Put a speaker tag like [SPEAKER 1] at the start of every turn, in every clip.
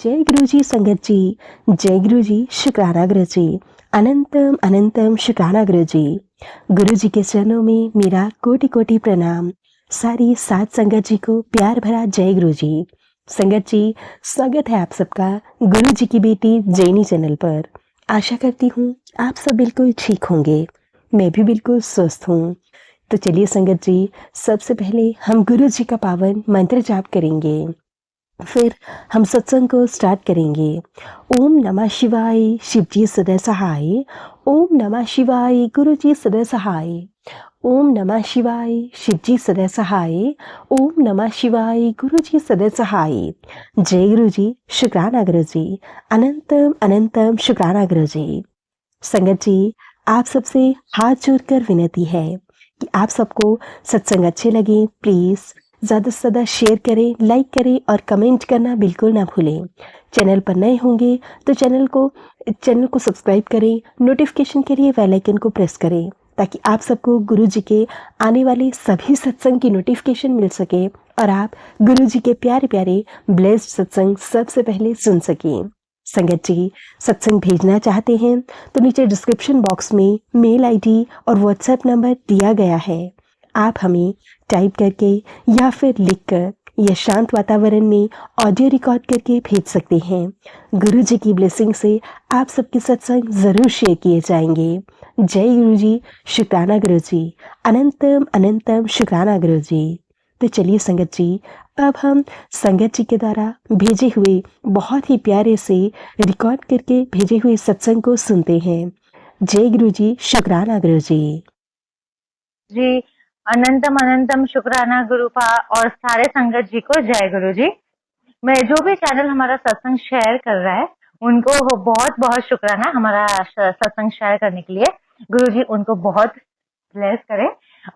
[SPEAKER 1] जय गुरु जी संगत जी। जय गुरु जी शुक्राना गुरु जी। अनंतम अनंतम शुक्राना गुरु जी। गुरु जी के चरणों में मेरा कोटि कोटि प्रणाम। सारी सात संगत जी को प्यार भरा जय गुरु जी। संगत जी, स्वागत है आप सबका गुरु जी की बेटी जैनी चैनल पर। आशा करती हूँ आप सब बिल्कुल ठीक होंगे। मैं भी बिल्कुल स्वस्थ हूँ। तो चलिए संगत जी, सबसे पहले हम गुरु जी का पावन मंत्र जाप करेंगे, फिर हम सत्संग को स्टार्ट करेंगे। ओम नमः शिवाय, शिव जी सदा सहाय। ओम नमः शिवाय, गुरु जी सदा सहाय। ओम नमः शिवाय, शिव जी सदा सहाय। ओम नमः शिवाय, गुरु जी सदा सहाय। जय गुरु जी, शुक्राना गुरु जी। अनंतम अनंतम शुक्राना गुरु जी। संगत जी, आप सबसे हाथ जोड़कर विनती है कि आप सबको सत्संग अच्छे लगे, प्लीज़ ज़्यादा से ज़्यादा शेयर करें, लाइक करें और कमेंट करना बिल्कुल ना भूलें। चैनल पर नए होंगे तो चैनल को सब्सक्राइब करें, नोटिफिकेशन के लिए बेल आइकन को प्रेस करें ताकि आप सबको गुरु जी के आने वाले सभी सत्संग की नोटिफिकेशन मिल सके और आप गुरु जी के प्यारे प्यारे ब्लेस्ड सत्संग सबसे पहले सुन सकें। संगत जी, सत्संग भेजना चाहते हैं तो नीचे डिस्क्रिप्शन बॉक्स में मेल आईडी और व्हाट्सएप नंबर दिया गया है। आप हमें टाइप करके या फिर लिखकर या शांत वातावरण में ऑडियो रिकॉर्ड करके भेज सकते हैं। गुरु जी की ब्लेसिंग से आप सबके सत्संग जरूर शेयर किए जाएंगे। जय गुरु जी, शुक्राना गुरु जी। अनंतम अनंतम शुक्राना गुरु जी। तो चलिए संगत जी, अब हम संगत जी के द्वारा भेजे हुए बहुत ही प्यारे से रिकॉर्ड करके भेजे हुए सत्संग को सुनते हैं। जय गुरु जी, शुक्राना गुरु जी।
[SPEAKER 2] जी, अनंतम अनंतम शुक्राना गुरुपा और सारे संगत जी को जय गुरु जी। मैं जो भी चैनल हमारा सत्संग शेयर कर रहा है उनको बहुत बहुत शुक्राना हमारा सत्संग शेयर करने के लिए। गुरु जी उनको बहुत ब्लेस करें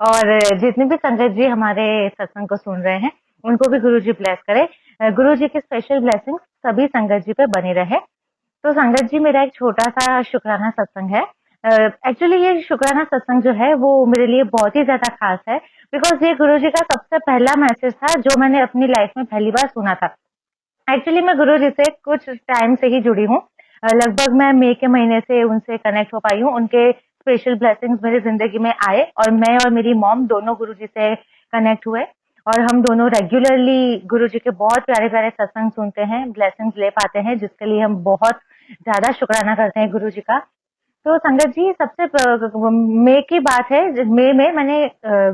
[SPEAKER 2] और जितने भी संगत जी हमारे सत्संग को सुन रहे हैं उनको भी गुरु जी ब्लेस करें। गुरु जी की स्पेशल ब्लेसिंग सभी संगत जी पे बनी रहे। तो संगत जी, मेरा एक छोटा सा शुक्राना सत्संग है। एक्चुअली ये शुक्राना सत्संग जो है वो मेरे लिए बहुत ही ज्यादा खास है बिकॉज ये गुरु जी का सबसे पहला मैसेज था जो मैंने अपनी लाइफ में पहली बार सुना था। एक्चुअली मैं गुरु जी से कुछ टाइम से ही जुड़ी हूँ। लगभग मैं मई के महीने से उनसे कनेक्ट हो पाई हूँ। उनके स्पेशल ब्लेसिंग्स मेरी जिंदगी में आए और मैं और मेरी मॉम दोनों गुरु जी से कनेक्ट हुए और हम दोनों रेगुलरली गुरु जी के बहुत प्यारे प्यारे सत्संग सुनते हैं, ब्लेसिंग्स ले पाते हैं, जिसके लिए हम बहुत ज्यादा शुक्राना करते हैं गुरु जी का। तो संगत जी, मई की बात है। मई में मैंने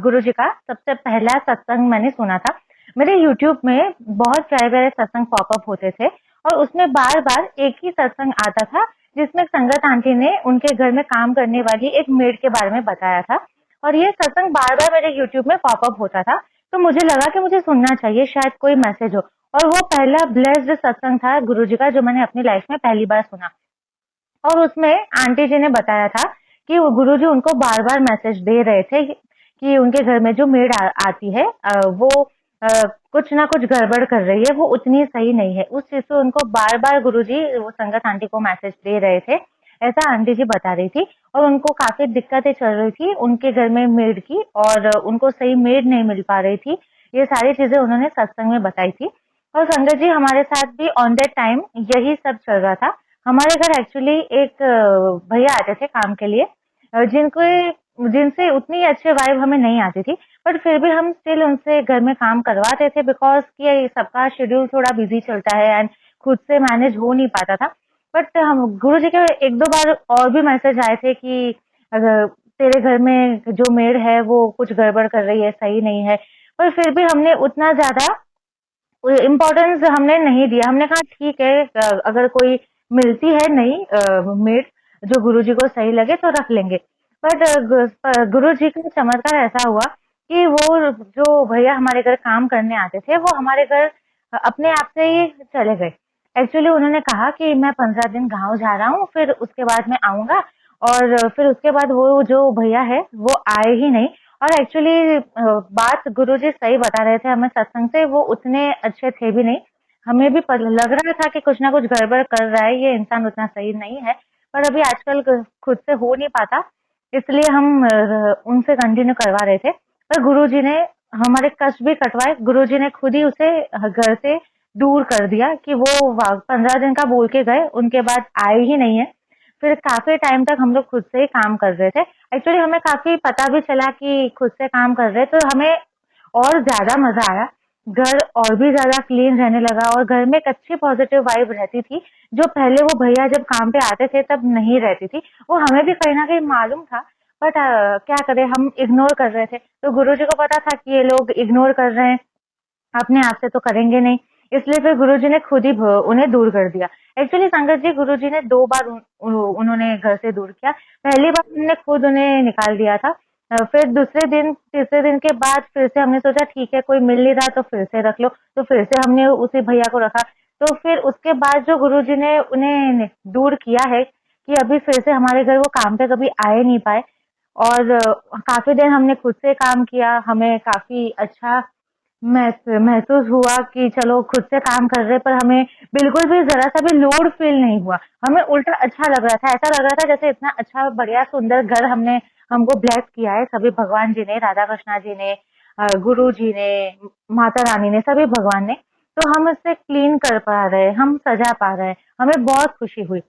[SPEAKER 2] गुरु जी का सबसे पहला सत्संग मैंने सुना था। मेरे यूट्यूब में बहुत प्यारे प्यारे सत्संग पॉपअप होते थे और उसमें बार बार एक ही सत्संग आता था जिसमें संगत आंटी ने उनके घर में काम करने वाली एक मेड के बारे में बताया था और ये सत्संग बार बार मेरे यूट्यूब में पॉपअप होता था। तो मुझे लगा कि मुझे सुनना चाहिए, शायद कोई मैसेज हो। और वो पहला ब्लेस्ड सत्संग था गुरु जी का जो मैंने अपनी लाइफ में पहली बार सुना। और उसमें आंटी जी ने बताया था कि वो गुरुजी उनको बार बार मैसेज दे रहे थे कि उनके घर में जो मेड आती है वो कुछ ना कुछ गड़बड़ कर रही है, वो उतनी सही नहीं है। उस चीज से उनको बार बार गुरुजी वो संगत आंटी को मैसेज दे रहे थे, ऐसा आंटी जी बता रही थी। और उनको काफी दिक्कतें चल रही थी उनके घर में मेड की और उनको सही मेड नहीं मिल पा रही थी। ये सारी चीजें उन्होंने सत्संग में बताई थी और संगत जी हमारे साथ भी ऑन दैट टाइम यही सब चल रहा था। हमारे घर एक्चुअली एक भैया आते थे काम के लिए जिनसे उतनी अच्छी वाइब हमें नहीं आती थी, बट फिर भी हम स्टिल उनसे घर में काम करवाते थे बिकॉज कि सबका शेड्यूल थोड़ा बिजी चलता है एंड खुद से मैनेज हो नहीं पाता था। बट हम गुरु जी के एक दो बार और भी मैसेज आए थे कि अगर तेरे घर में जो मेड है वो कुछ गड़बड़ कर रही है, सही नहीं है। पर फिर भी हमने उतना ज्यादा इम्पोर्टेंस हमने नहीं दिया। हमने कहा ठीक है, अगर कोई मिलती है नई मेड जो गुरुजी को सही लगे तो रख लेंगे। बट गुरुजी का चमत्कार ऐसा हुआ कि वो जो भैया हमारे घर काम करने आते थे वो हमारे घर अपने आप से ही चले गए। एक्चुअली उन्होंने कहा कि मैं 15 दिन गाँव जा रहा हूँ, फिर उसके बाद मैं आऊंगा। और फिर उसके बाद वो जो भैया है वो आए ही नहीं। और एक्चुअली बात गुरुजी सही बता रहे थे हमें सत्संग से, वो उतने अच्छे थे भी नहीं। हमें भी लग रहा था कि कुछ ना कुछ गड़बड़ कर रहा है, ये इंसान उतना सही नहीं है। पर अभी आजकल खुद से हो नहीं पाता, इसलिए हम उनसे कंटिन्यू करवा रहे थे। पर गुरुजी ने हमारे कष्ट भी कटवाए। गुरुजी ने खुद ही उसे घर से दूर कर दिया कि वो 15 दिन का बोल के गए, उनके बाद आए ही नहीं है। फिर काफ़ी टाइम तक हम लोग खुद से ही काम कर रहे थे। एक्चुअली हमें काफ़ी पता भी चला कि खुद से काम कर रहे हैं, तो हमें और ज़्यादा मज़ा आया। घर और भी ज़्यादा क्लीन रहने लगा और घर में एक अच्छी पॉज़िटिव वाइब रहती थी, जो पहले वो भैया जब काम पे आते थे तब नहीं रहती थी। वो हमें भी कहीं न कहीं मालूम था, बट क्या करें, हम इग्नोर कर रहे थे। तो गुरुजी को पता था कि ये लोग इग्नोर कर रहे हैं, अपने आप से तो करेंगे नहीं, इसलिए फिर गुरुजी ने खुद ही उन्हें दूर कर दिया। एक्चुअली संगत जी, गुरुजी ने 2 बार उन्होंने घर से दूर किया। पहली बार हमने खुद उन्हें निकाल दिया था। फिर दूसरे दिन, तीसरे दिन के बाद फिर से हमने सोचा ठीक है, कोई मिल नहीं रहा तो फिर से रख लो, तो फिर से हमने उसी भैया को रखा। तो फिर उसके बाद जो गुरुजी ने उन्हें दूर किया है कि अभी फिर से हमारे घर वो काम पे कभी आए नहीं पाए। और काफ़ी दिन हमने खुद से काम किया, हमें काफ़ी अच्छा महसूस हुआ कि चलो खुद से काम कर रहे, पर हमें बिल्कुल भी ज़रा-सा भी लोड फ़ील नहीं हुआ। हमें उल्टा अच्छा लग रहा था, ऐसा लग रहा था जैसे इतना अच्छा बढ़िया सुंदर घर हमने हमको ब्लेस किया है सभी भगवान जी ने, राधा कृष्णा जी ने, गुरु जी ने, माता रानी ने, सभी भगवान ने। तो हम इससे क्लीन कर पा रहे हैं, हम सजा पा रहे हैं, हमें बहुत खुशी हुई।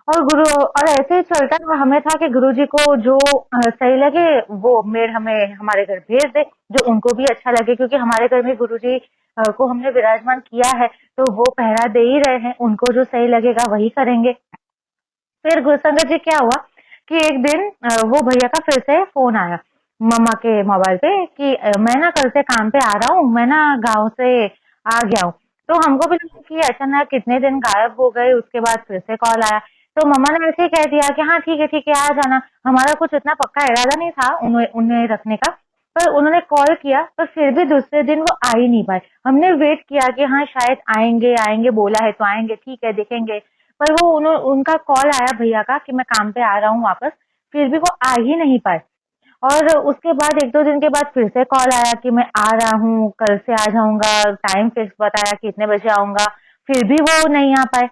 [SPEAKER 2] और ऐसे ही चलता हुआ हमें था कि गुरुजी को जो सही लगे वो मेड हमें हमारे घर भेज दे, जो उनको भी अच्छा लगे, क्योंकि हमारे घर में गुरुजी को हमने विराजमान किया है, तो वो पहरा दे ही रहे हैं, उनको जो सही लगेगा वही करेंगे। फिर गुरुसंगत जी क्या हुआ कि एक दिन वो भैया का फिर से फ़ोन आया मम्मा के मोबाइल पे कि मैं ना कल से काम पे आ रहा हूँ, मैं ना गाँव से आ गया हूँ। तो हमको भी लगा कि अचानक कितने दिन गायब हो गए, उसके बाद फिर से कॉल आया। तो मम्मा ने ऐसे ही कह दिया कि हाँ ठीक है, आ जाना। हमारा कुछ इतना पक्का इरादा नहीं था उन्हें उन्हें रखने का, पर उन्होंने कॉल किया, पर फिर भी दूसरे दिन वो आ ही नहीं पाए। हमने वेट किया कि हाँ शायद आएँगे आएँगे, बोला है तो आएँगे, ठीक है देखेंगे। पर वो उनका कॉल आया भैया का कि मैं काम पे आ रहा हूँ वापस, फिर भी वो आ ही नहीं पाए। और उसके बाद 1-2 दिन के बाद फिर से कॉल आया कि मैं आ रहा हूँ, कल से आ जाऊँगा, टाइम फिक्स बताया कि इतने बजे आऊँगा, फिर भी वो नहीं आ पाए।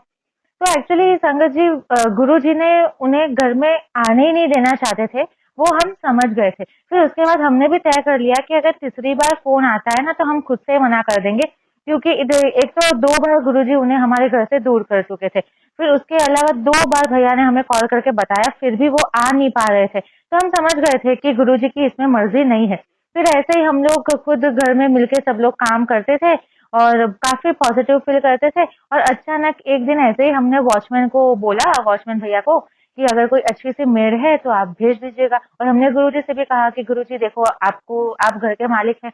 [SPEAKER 2] तो एक्चुअली संगत जी, गुरुजी ने उन्हें घर में आने ही नहीं देना चाहते थे, वो हम समझ गए थे। फिर उसके बाद हमने भी तय कर लिया कि अगर तीसरी बार फ़ोन आता है ना, तो हम खुद से मना कर देंगे, क्योंकि एक तो 2 बार गुरुजी उन्हें हमारे घर से दूर कर चुके थे। फिर उसके अलावा 2 बार भैया ने हमें कॉल करके बताया, फिर भी वो आ नहीं पा रहे थे। तो हम समझ गए थे कि गुरुजी की इसमें मर्ज़ी नहीं है। फिर ऐसे ही हम लोग खुद घर में मिलके सब लोग काम करते थे और काफ़ी पॉज़िटिव फ़ील करते थे। और अचानक एक दिन ऐसे ही हमने वॉचमैन को बोला, वॉचमैन भैया को, कि अगर कोई अच्छी-सी मेड है तो आप भेज दीजिएगा। और हमने गुरुजी से भी कहा कि गुरुजी देखो, आपको आप घर के मालिक हैं,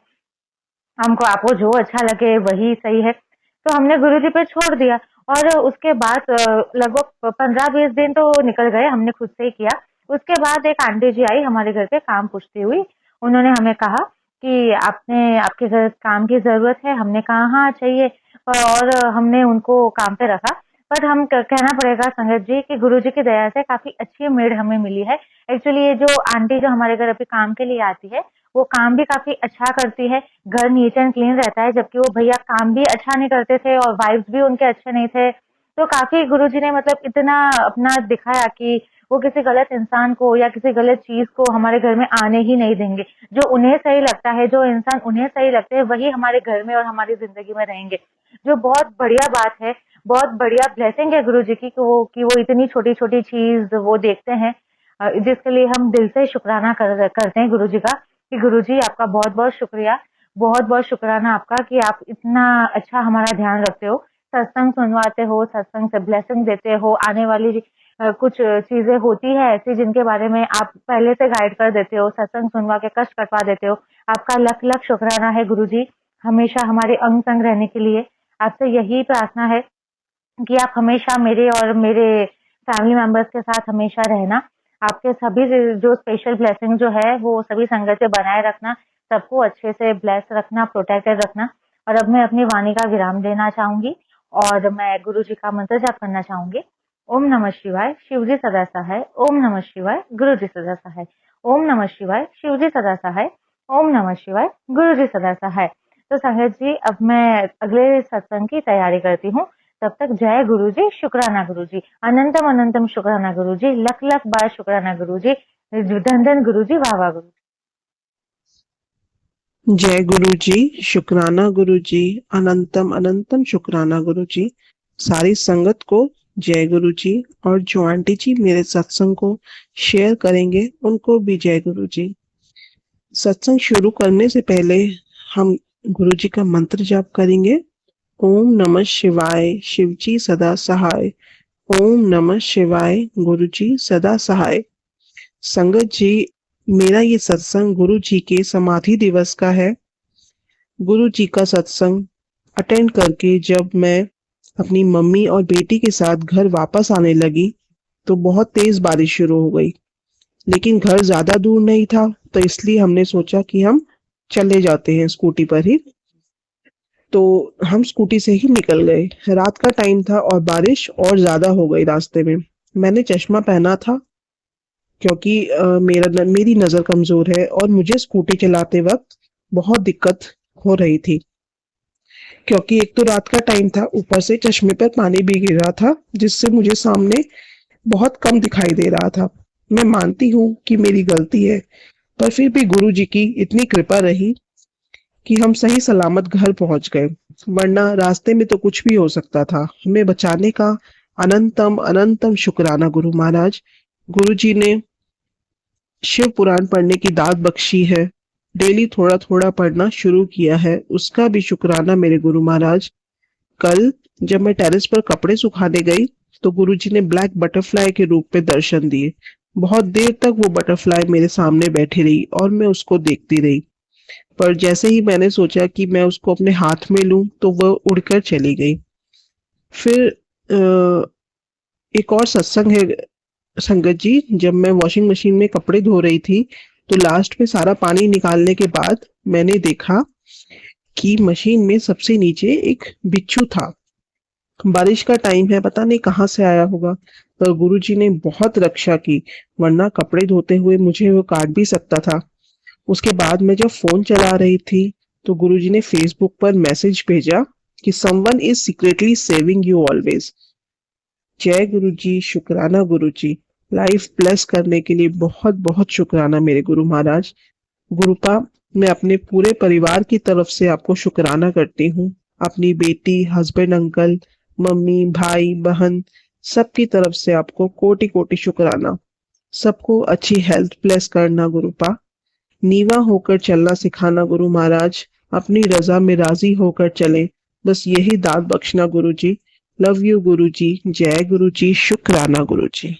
[SPEAKER 2] हमको आपको जो अच्छा लगे वही सही है। तो हमने गुरुजी पे छोड़ दिया। और उसके बाद लगभग 15-20 दिन तो निकल गए, हमने खुद से ही किया। उसके बाद एक आंटी जी आई हमारे घर पे काम पूछती हुई। उन्होंने हमें कहा कि आपने आपके घर काम की ज़रूरत है? हमने कहा हाँ, चाहिए। और हमने उनको काम पे रखा। बट हम क कहना पड़ेगा संगत जी कि गुरुजी की दया से काफ़ी अच्छी मेड हमें मिली है। एक्चुअली ये जो आंटी जो हमारे घर अभी काम के लिए आती है, वो काम भी काफ़ी अच्छा करती है। घर नीट एंड क्लीन रहता है, जबकि वो भैया काम भी अच्छा नहीं करते थे और वाइब्स भी उनके अच्छे नहीं थे। तो काफ़ी गुरुजी ने मतलब इतना अपना दिखाया कि वो किसी गलत इंसान को या किसी गलत चीज़ को हमारे घर में आने ही नहीं देंगे। जो उन्हें सही लगता है, जो इंसान उन्हें सही लगते हैं, वही हमारे घर में और हमारी ज़िंदगी में रहेंगे। जो बहुत बढ़िया बात है, बहुत बढ़िया ब्लेसिंग है गुरुजी की कि वो इतनी छोटी-छोटी चीज़ वो देखते हैं, जिसके लिए हम दिल से शुकराना करते हैं गुरुजी का कि गुरुजी आपका बहुत-बहुत शुक्रिया। बहुत-बहुत शुकराना आपका कि आप इतना अच्छा हमारा ध्यान रखते हो, सत्संग सुनवाते हो, सत्संग से ब्लेसिंग देते हो, आने वाली कुछ चीज़ें होती हैं ऐसी जिनके बारे में आप पहले से गाइड कर देते हो, सत्संग सुनवा के कष्ट कटवा देते हो। आपका लख-लख शुकराना है गुरुजी, हमेशा हमारे अंग-संग रहने के लिए। आपसे यही प्रार्थना है कि आप हमेशा मेरे और मेरे फैमिली मेंबर्स के साथ हमेशा रहना। आपके सभी जो स्पेशल ब्लेसिंग जो है वो सभी संगत से बनाए रखना, सबको अच्छे से ब्लेस रखना, प्रोटेक्टेड रखना। और अब मैं अपनी वाणी का विराम देना चाहूँगी और मैं गुरु जी का मंत्र जाप करना चाहूँगी। ओम नमः शिवाय, शिव जी सदा सहाय। ओम नमः शिवाय, गुरु जी सदा सहाय। ओम नमः शिवाय, शिव जी सदा सहाय। ओम नमः शिवाय, गुरु जी सदा सहाय। तो संगत जी, अब मैं अगले सत्संग की तैयारी करती हूँ। तब तक जय गुरुजी, शुक्राना गुरुजी, अनंतम अनंतम शुक्राना गुरुजी, लख लख बार शुक्राना गुरुजी, धन धन गुरुजी, वाह वाह गुरुजी।
[SPEAKER 3] जय गुरु जी, शुक्राना गुरु जी, अनंतम अनंतम शुक्राना गुरु जी। सारी संगत को जय गुरु जी। और जो आंटी जी मेरे सत्संग को शेयर करेंगे उनको भी जय गुरु जी। सत्संग शुरू करने से पहले हम गुरु जी का मंत्र जाप करेंगे। ओम नमः शिवाय, शिव जी सदा सहाय। ओम नमः शिवाय, गुरु जी सदा सहाय। संगत जी, मेरा ये सत्संग गुरु जी के समाधि दिवस का है। गुरु जी का सत्संग अटेंड करके जब मैं अपनी मम्मी और बेटी के साथ घर वापस आने लगी तो बहुत तेज बारिश शुरू हो गई। लेकिन घर ज्यादा दूर नहीं था, तो इसलिए हमने सोचा कि हम चले जाते हैं स्कूटी पर ही। तो हम स्कूटी से ही निकल गए। रात का टाइम था और बारिश और ज्यादा हो गई रास्ते में। मैंने चश्मा पहना था क्योंकि मेरी नजर कमजोर है और मुझे स्कूटी चलाते वक्त बहुत दिक्कत हो रही थी, क्योंकि एक तो रात का टाइम था, ऊपर से चश्मे पर पानी भी गिर रहा था जिससे मुझे सामने बहुत कम दिखाई दे रहा था। मैं मानती हूँ कि मेरी गलती है, पर फिर भी गुरु जी की इतनी कृपा रही कि हम सही सलामत घर पहुंच गए। वरना रास्ते में तो कुछ भी हो सकता था। हमें बचाने का अनंतम अनंतम शुक्राना गुरु महाराज। गुरु जी ने शिव पुराण पढ़ने की दात बख्शी है, डेली थोड़ा थोड़ा पढ़ना शुरू किया है, उसका भी शुक्राना मेरे गुरु महाराज। कल जब मैं टेरेस पर कपड़े सुखाने गई तो गुरुजी ने ब्लैक बटरफ्लाई के रूप में दर्शन दिए। बहुत देर तक वो बटरफ्लाई मेरे सामने बैठी रही और मैं उसको देखती रही। पर जैसे ही मैंने सोचा कि मैं उसको अपने हाथ में लूं तो वह उड़कर चली गई। फिर एक और सत्संग है संगत जी। जब मैं वॉशिंग मशीन में कपड़े धो रही थी तो लास्ट में सारा पानी निकालने के बाद मैंने देखा कि मशीन में सबसे नीचे एक बिच्छू था। बारिश का टाइम है, पता नहीं कहाँ से आया होगा, पर गुरुजी ने बहुत रक्षा की, वरना कपड़े धोते हुए मुझे वो काट भी सकता था। उसके बाद मैं जब फोन चला रही थी तो गुरुजी ने फेसबुक पर मैसेज भेजा कि someone is secretly saving you always. जय गुरु जी, शुक्राना गुरु जी। लाइफ ब्लेस करने के लिए बहुत बहुत शुक्राना मेरे गुरु महाराज। गुरुपा, मैं अपने पूरे परिवार की तरफ से आपको शुक्राना करती हूँ। अपनी बेटी, हस्बैंड, अंकल, मम्मी, भाई, बहन, सबकी तरफ से आपको कोटि कोटि शुक्राना। सबको अच्छी हेल्थ ब्लेस करना गुरुपा। नीवा होकर चलना सिखाना गुरु महाराज। अपनी रजा में राजी होकर चलें, बस यही दात बख्शना गुरु जी। लव यू गुरु जी। जय गुरु जी, शुक्राना गुरु जी।